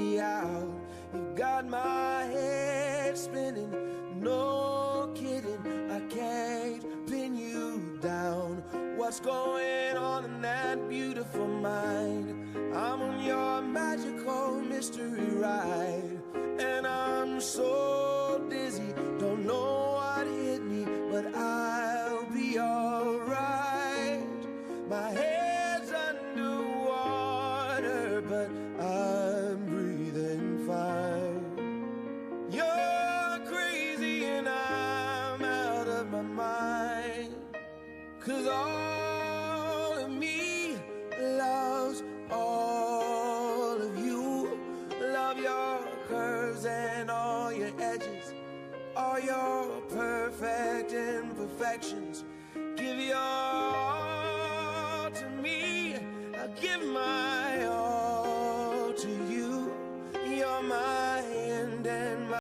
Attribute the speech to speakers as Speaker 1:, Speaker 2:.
Speaker 1: me out. You got my head spinning, no kidding, I can't pin you down. What's going on in that beautiful mind? I'm on your magical mystery ride, and I'm so dizzy, don't know what hit me, but I'll be alright. My head's underwater, but I'm breathing fine. You're crazy and I'm out of my mind, 'cause all of me loves all of you. Love your curves and all your edges, all your perfect imperfections.